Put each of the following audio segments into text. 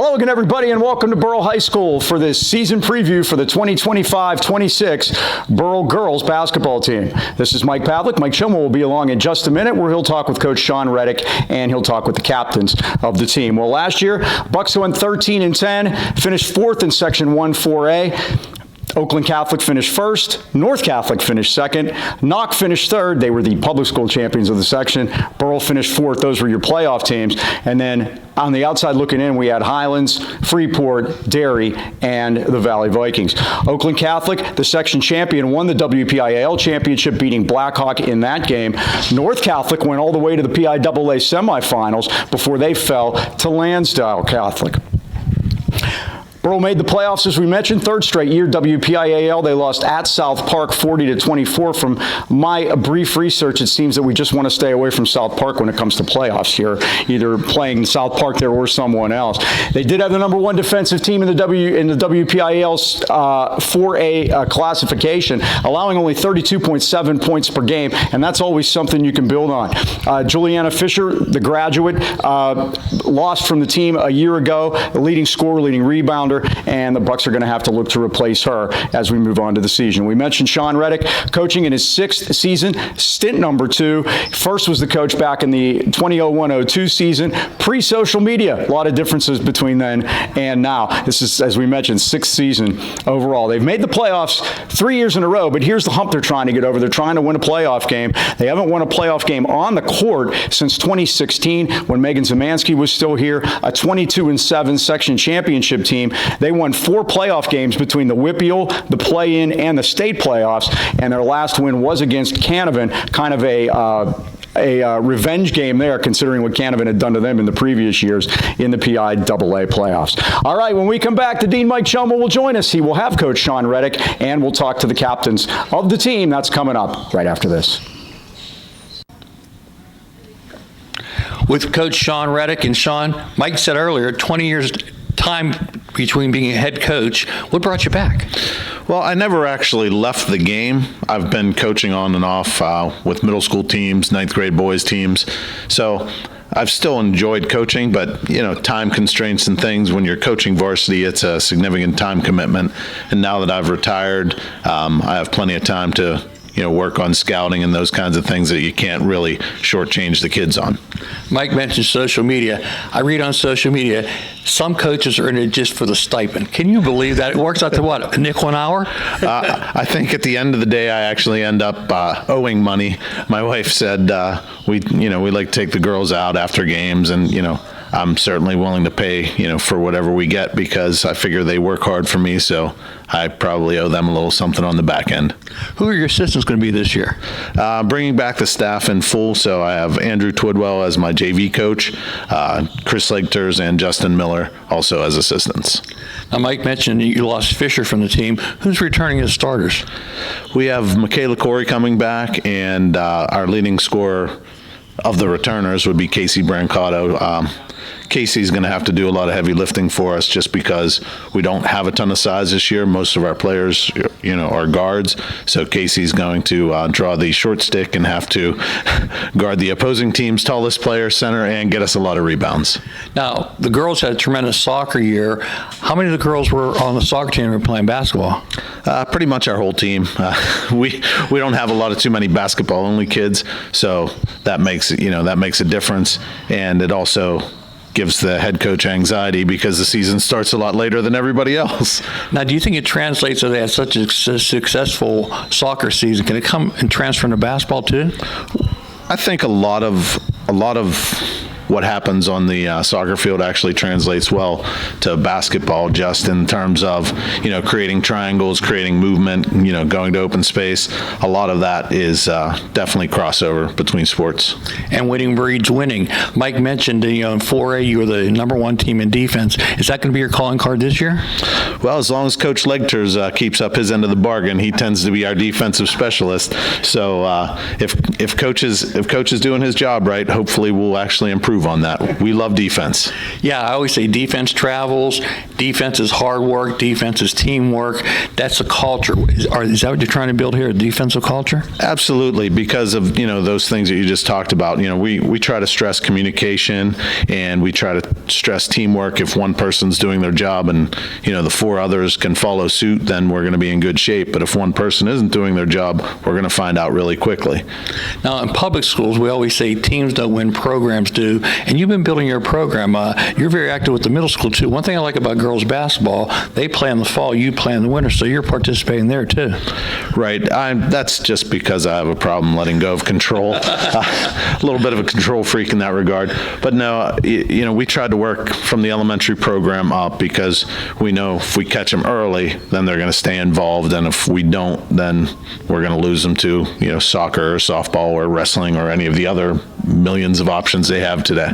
Hello again, everybody, and welcome to Burrell High School for this season preview for the 2025-26 Burrell girls basketball team. This is Mike Pavlik. Mike Choma will be along in just a minute, where he'll talk with Coach Shaun Reddick, and he'll talk with the captains of the team. Well, last year, Bucks went 13-10, finished fourth in Section 1-4A. Oakland Catholic finished first, North Catholic finished second, Knock finished third. They were the public school champions of the section. Burrell finished fourth. Those were your playoff teams. And then on the outside looking in, we had Highlands, Freeport, Derry, and the Valley Vikings. Oakland Catholic, the section champion, won the WPIAL championship, beating Blackhawk in that game. North Catholic went all the way to the PIAA semifinals before they fell to Lansdale Catholic. Burrell made the playoffs, as we mentioned, third straight year WPIAL. They lost at South Park 40-24. From my brief research, it seems that we just want to stay away from South Park when it comes to playoffs here, either playing South Park there or someone else. They did have the number one defensive team in the WPIAL's 4A classification, allowing only 32.7 points per game, and that's always something you can build on. Juliana Fisher, the graduate, lost from the team a year ago, the leading scorer, leading rebounder, and the Bucks are going to have to look to replace her as we move on to the season. We mentioned Shaun Reddick coaching in his sixth season, stint number 2. First was the coach back in the 2001-02 season, pre-social media. A lot of differences between then and now. This is, as we mentioned, sixth season overall. They've made the playoffs 3 years in a row, but here's the hump they're trying to get over. They're trying to win a playoff game. They haven't won a playoff game on the court since 2016, when Megan Zemansky was still here, a 22-7 section championship team. They won 4 playoff games between the WPIAL, the play-in, and the state playoffs, and their last win was against Canavan, kind of a revenge game there, considering what Canavan had done to them in the previous years in the PIAA playoffs. All right, when we come back, the Dean Mike Choma will join us. He will have Coach Shaun Reddick, and we'll talk to the captains of the team. That's coming up right after this. With Coach Shaun Reddick. And Shaun, Mike said earlier, 20 years time between being a head coach. What brought you back? Well, I never actually left the game. I've been coaching on and off with middle school teams, ninth grade boys teams. So I've still enjoyed coaching, but, you know, time constraints and things, when you're coaching varsity, it's a significant time commitment. And now that I've retired, I have plenty of time to, you know, work on scouting and those kinds of things that you can't really shortchange the kids on. Mike mentioned social media. I read on social media, some coaches are in it just for the stipend. Can you believe that? It works out to what, a nickel an hour? I think at the end of the day, I actually end up owing money. My wife said we like to take the girls out after games, and, you know, I'm certainly willing to pay, you know, for whatever we get, because I figure they work hard for me, so I probably owe them a little something on the back end. Who are your assistants going to be this year? Bringing back the staff in full, so I have Andrew Twidwell as my JV coach, Chris Legters and Justin Miller also as assistants. Now, Mike mentioned you lost Fisher from the team. Who's returning as starters? We have Mikayla Coury coming back, and our leading scorer of the returners would be Casey Brancato. Casey's going to have to do a lot of heavy lifting for us, just because we don't have a ton of size this year. Most of our players, you know, are guards. So Casey's going to draw the short stick and have to guard the opposing team's tallest player, center, and get us a lot of rebounds. Now, the girls had a tremendous soccer year. How many of the girls were on the soccer team who were playing basketball? Pretty much our whole team. We don't have too many basketball-only kids, so that makes a difference, and it also gives the head coach anxiety, because the season starts a lot later than everybody else. Now, do you think it translates, so they had such a successful soccer season? Can it come and transfer into basketball too? I think a lot of what happens on the soccer field actually translates well to basketball, just in terms of, you know, creating triangles, creating movement, you know, going to open space. A lot of that is definitely crossover between sports. And winning breeds winning. Mike mentioned, you know, in 4A you were the number 1 team in defense. Is that going to be your calling card this year? Well, as long as Coach Legters keeps up his end of the bargain, he tends to be our defensive specialist. So if Coach is doing his job right, hopefully we'll actually improve improve on that. We love defense. Yeah, I always say defense travels, defense is hard work, defense is teamwork. That's a culture. Is that what you're trying to build here, a defensive culture? Absolutely, because of, those things that you just talked about. We try to stress communication, and we try to stress teamwork. If one person's doing their job and, the four others can follow suit, then we're going to be in good shape. But if one person isn't doing their job, we're going to find out really quickly. Now, in public schools, we always say teams don't win, programs do. And you've been building your program. You're very active with the middle school, too. One thing I like about girls basketball, they play in the fall, you play in the winter, so you're participating there, too. Right. That's just because I have a problem letting go of control. A little bit of a control freak in that regard. But no, we tried to work from the elementary program up because we know if we catch them early, then they're going to stay involved. And if we don't, then we're going to lose them to, soccer or softball or wrestling or any of the other millions of options they have today.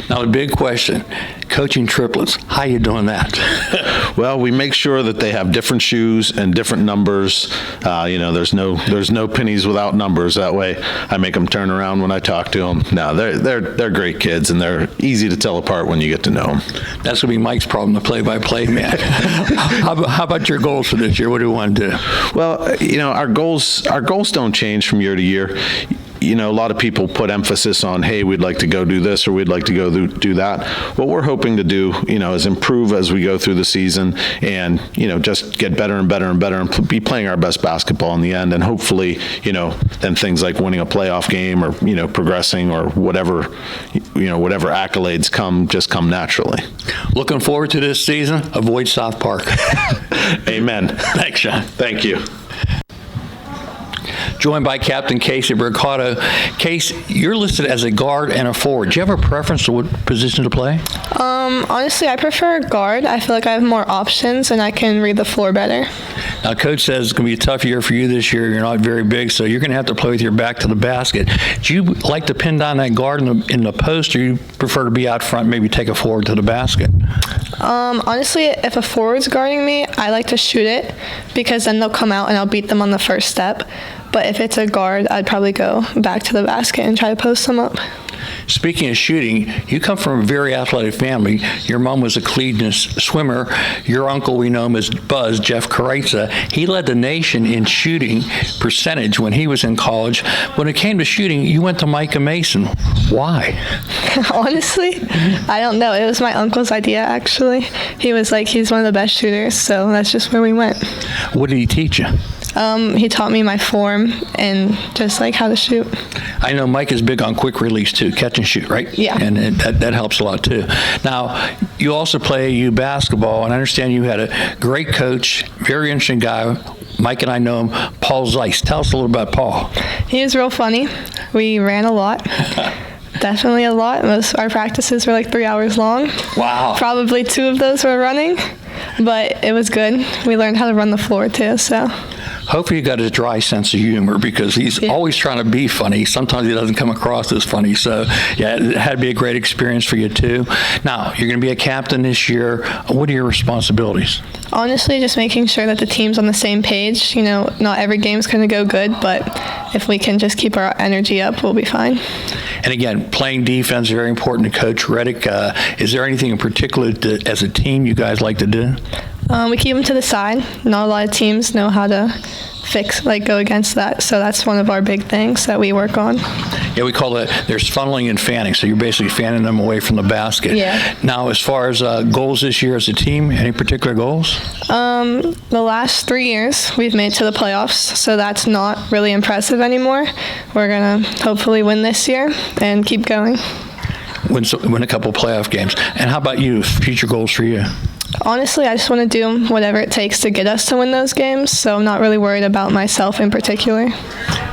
Now, the big question, coaching triplets, how you doing that? Well, we make sure that they have different shoes and different numbers. There's no pennies without numbers. That way, I make them turn around when I talk to them. No, they're great kids, and they're easy to tell apart when you get to know them. That's gonna be Mike's problem, the play-by-play man. How about your goals for this year? What do you want to do? Well, our goals don't change from year to year. A lot of people put emphasis on, hey, we'd like to go do this or we'd like to go do that. What we're hoping to do, is improve as we go through the season and, just get better and better and better and be playing our best basketball in the end. And hopefully, then things like winning a playoff game or, progressing or whatever accolades come naturally. Looking forward to this season. Avoid South Park. Amen. Thanks, Shaun. Thank you. Joined by Captain Casey Brancato. Case, you're listed as a guard and a forward. Do you have a preference to what position to play? Honestly, I prefer guard. I feel like I have more options and I can read the floor better. Now, Coach says it's going to be a tough year for you this year. You're not very big, so you're going to have to play with your back to the basket. Do you like to pin down that guard in the post, or you prefer to be out front, maybe take a forward to the basket? Honestly, if a forward's guarding me, I like to shoot it because then they'll come out and I'll beat them on the first step. But if it's a guard, I'd probably go back to the basket and try to post them up. Speaking of shooting, you come from a very athletic family. Your mom was a collegiate swimmer. Your uncle, we know him as Buzz, Jeff Carazza. He led the nation in shooting percentage when he was in college. When it came to shooting, you went to Micah Mason. Why? Honestly, I don't know. It was my uncle's idea, actually. He was like, he's one of the best shooters, so that's just where we went. What did he teach you? He taught me my form and just like how to shoot. I know Mike is big on quick release too, catch and shoot, right? Yeah. And that helps a lot too. Now, you also play AU basketball, and I understand you had a great coach, very interesting guy. Mike and I know him, Paul Zeiss. Tell us a little about Paul. He was real funny. We ran a lot. Definitely a lot. Most our practices were like 3 hours long. Wow. Probably 2 of those were running, but it was good. We learned how to run the floor too, so. Hopefully you got a dry sense of humor because he's always trying to be funny. Sometimes he doesn't come across as funny. So, yeah, it had to be a great experience for you, too. Now, you're going to be a captain this year. What are your responsibilities? Honestly, just making sure that the team's on the same page. Not every game's going to go good, but if we can just keep our energy up, we'll be fine. And again, playing defense is very important to Coach Reddick. Is there anything in particular that, as a team, you guys like to do? We keep them to the side. Not a lot of teams know how to go against that. So that's one of our big things that we work on. Yeah, we call it, there's funneling and fanning. So you're basically fanning them away from the basket. Yeah. Now, as far as goals this year as a team, any particular goals? The last 3 years, we've made it to the playoffs. So that's not really impressive anymore. We're going to hopefully win this year and keep going. Win a couple playoff games. And how about you? Future goals for you? Honestly, I just want to do whatever it takes to get us to win those games, so I'm not really worried about myself in particular.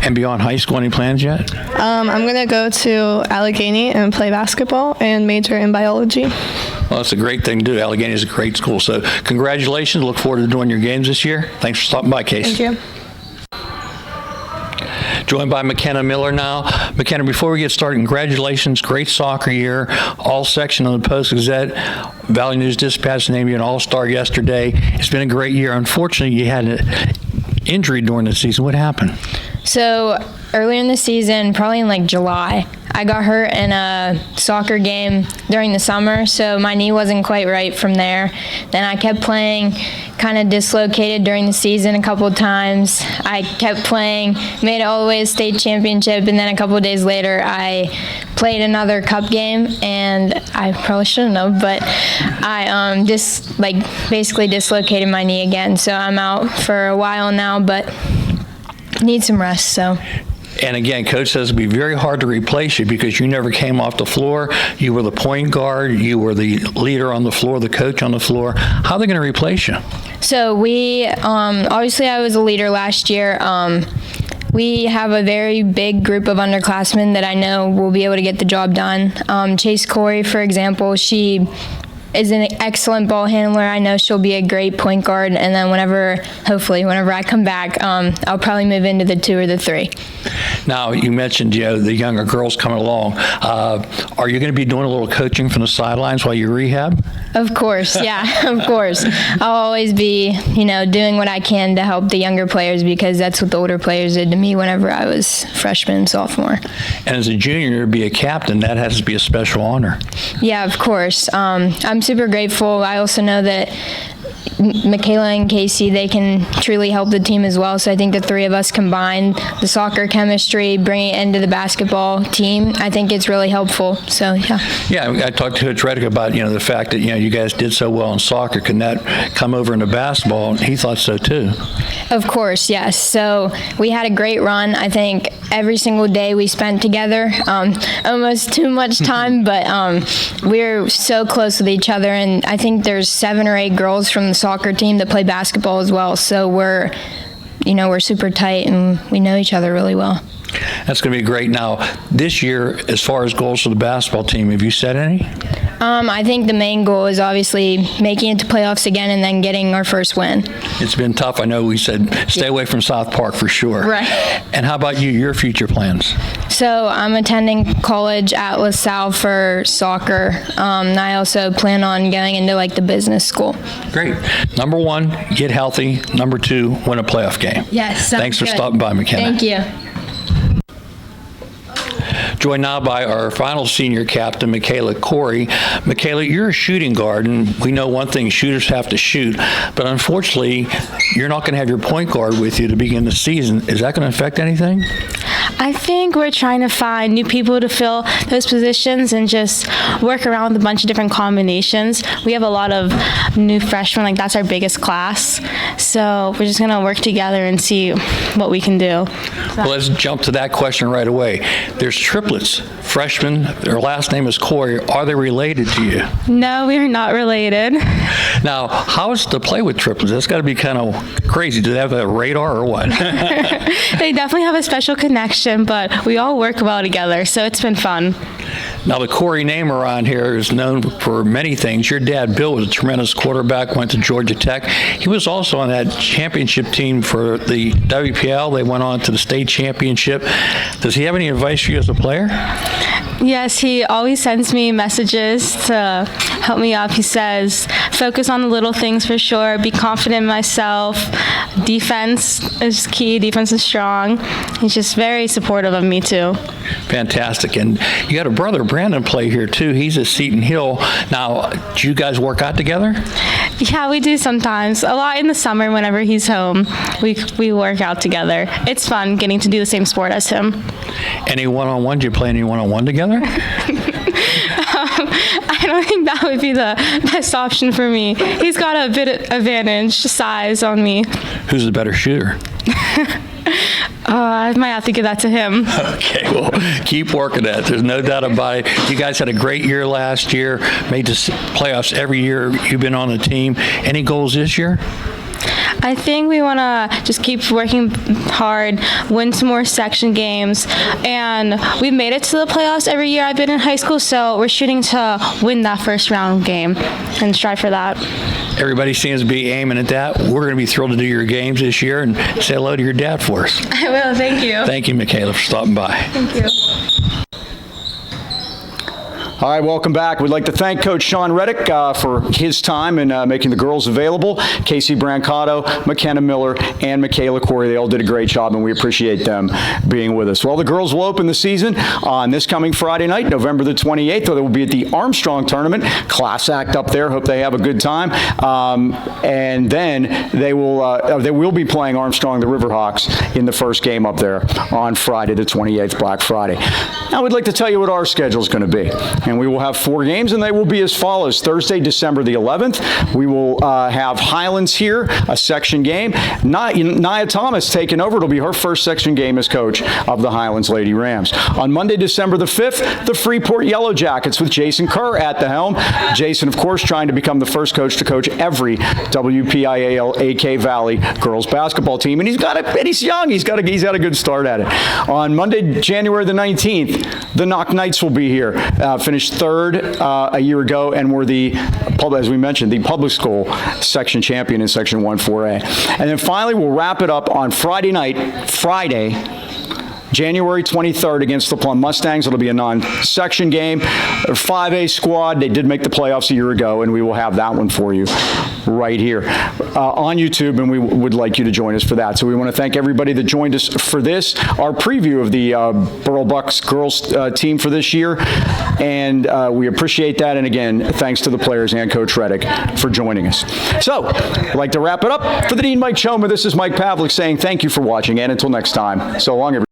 And beyond high school, any plans yet? I'm going to go to Allegheny and play basketball and major in biology. Well, it's a great thing to do. Allegheny is a great school, so congratulations. Look forward to doing your games this year. Thanks for stopping by, Casey. Thank you. Joined by McKenna Miller now. McKenna, before we get started, congratulations. Great soccer year. All section of the Post-Gazette. Valley News Dispatch named you an all-star yesterday. It's been a great year. Unfortunately, you had an injury during the season. What happened? So earlier in the season, probably in like July, I got hurt in a soccer game during the summer, so my knee wasn't quite right from there. Then I kept playing, kind of dislocated during the season a couple of times. I kept playing, made it all the way to state championship, and then a couple of days later I played another cup game, and I probably shouldn't have, but I basically dislocated my knee again. So I'm out for a while now, but need some rest. So. And again, Coach says it'd be very hard to replace you because you never came off the floor. You were the point guard. You were the leader on the floor, the coach on the floor. How are they going to replace you? So we, obviously I was a leader last year. We have a very big group of underclassmen that I know will be able to get the job done. Chase Coury, for example, she is an excellent ball handler. I know she'll be a great point guard. And then hopefully whenever I come back, I'll probably move into the 2 or the 3. Now, you mentioned the younger girls coming along. Are you going to be doing a little coaching from the sidelines while you rehab? Of course, yeah, of course. I'll always be, doing what I can to help the younger players because that's what the older players did to me whenever I was freshman and sophomore. And as a junior, to be a captain, that has to be a special honor. Yeah, of course. I'm super grateful. I also know that Mikayla and Casey, they can truly help the team as well. So I think the 3 of us combined, the soccer chemistry, bringing it into the basketball team, I think it's really helpful. So, yeah. Yeah, I talked to Coach Reddick about, the fact that, you guys did so well in soccer. Can that come over into basketball? And he thought so, too. Of course, yes. So we had a great run. I think every single day we spent together, almost too much time, but we're so close with each other. And I think there's 7 or 8 girls from the soccer team that play basketball as well. So we're super tight and we know each other really well. That's going to be great. Now, this year, as far as goals for the basketball team, have you set any? I think the main goal is obviously making it to playoffs again and then getting our first win. It's been tough. I know we said stay away from South Park for sure. Right. And how about you, your future plans? So I'm attending college at LaSalle for soccer. I also plan on going into the business school. Great. Number 1, get healthy. Number 2, win a playoff game. Yes. Thanks for stopping by, McKenna. Thank you. Joined now by our final senior captain, Mikayla Coury. Mikayla, you're a shooting guard, and we know one thing, shooters have to shoot, but unfortunately, you're not going to have your point guard with you to begin the season. Is that going to affect anything? I think we're trying to find new people to fill those positions and just work around with a bunch of different combinations. We have a lot of new freshmen, that's our biggest class. So we're just going to work together and see what we can do. Well, let's jump to that question right away. There's triplets, freshmen, their last name is Coury. Are they related to you? No, we are not related. Now, how is it to play with triplets? That's got to be kind of crazy. Do they have a radar or what? They definitely have a special connection, but we all work well together, so it's been fun. Now, the Coury name around here is known for many things. Your dad, Bill, was a tremendous quarterback, went to Georgia Tech. He was also on that championship team for the WPL. They went on to the state championship. Does he have any advice for you as a player? Yes, he always sends me messages to help me up. He says, focus on the little things for sure, be confident in myself. Defense is key, defense is strong. He's just very supportive of me too. Fantastic. And you got a brother, Brandon, play here too. He's at Seton Hill. Now, do you guys work out together? Yeah, we do sometimes. A lot in the summer whenever he's home. We work out together. It's fun getting to do the same sport as him. Any one-on-one? Do you play any one-on-one together? I don't think that would be the best option for me. He's got a bit of advantage, size on me. Who's the better shooter? I might have to give that to him. Okay, well, keep working at it. There's no doubt about it. You guys had a great year last year, made the playoffs every year you've been on the team. Any goals this year? I think we want to just keep working hard, win some more section games, and we've made it to the playoffs every year I've been in high school, so we're shooting to win that first round game and strive for that. Everybody seems to be aiming at that. We're going to be thrilled to do your games this year, and say hello to your dad for us. I will, thank you. Thank you, Mikayla, for stopping by. Thank you. All right, welcome back. We'd like to thank Coach Shaun Reddick for his time in making the girls available. Casey Brancato, McKenna Miller, and Mikayla Coury, they all did a great job, and we appreciate them being with us. Well, the girls will open the season on this coming Friday night, November the 28th. They will be at the Armstrong Tournament. Class act up there. Hope they have a good time. And then they will be playing Armstrong, the Riverhawks, in the first game up there on Friday the 28th, Black Friday. Now, we'd like to tell you what our schedule is going to be. And we will have 4 games, and they will be as follows. Thursday, December the 11th, we will have Highlands here, a section game. Nia Thomas taking over. It'll be her first section game as coach of the Highlands Lady Rams. On Monday, December the 5th, the Freeport Yellow Jackets with Jason Kerr at the helm. Jason, of course, trying to become the first coach to coach every WPIAL AK Valley girls basketball team. And he's young. He's had a good start at it. On Monday, January the 19th, the Knock Knights will be here. Finished third a year ago, and were as we mentioned, the public school section champion in Section 1-4A. And then finally, we'll wrap it up on Friday, January 23rd against the Plum Mustangs. It'll be a non-section game. A 5A squad. They did make the playoffs a year ago, and we will have that one for you right here on YouTube, and we would like you to join us for that. So we want to thank everybody that joined us for this, our preview of the Burrell Bucks girls team for this year, and we appreciate that. And again, thanks to the players and Coach Reddick for joining us. So I'd like to wrap it up. For the Dean Mike Choma, this is Mike Pavlik saying thank you for watching, and until next time, so long, everybody.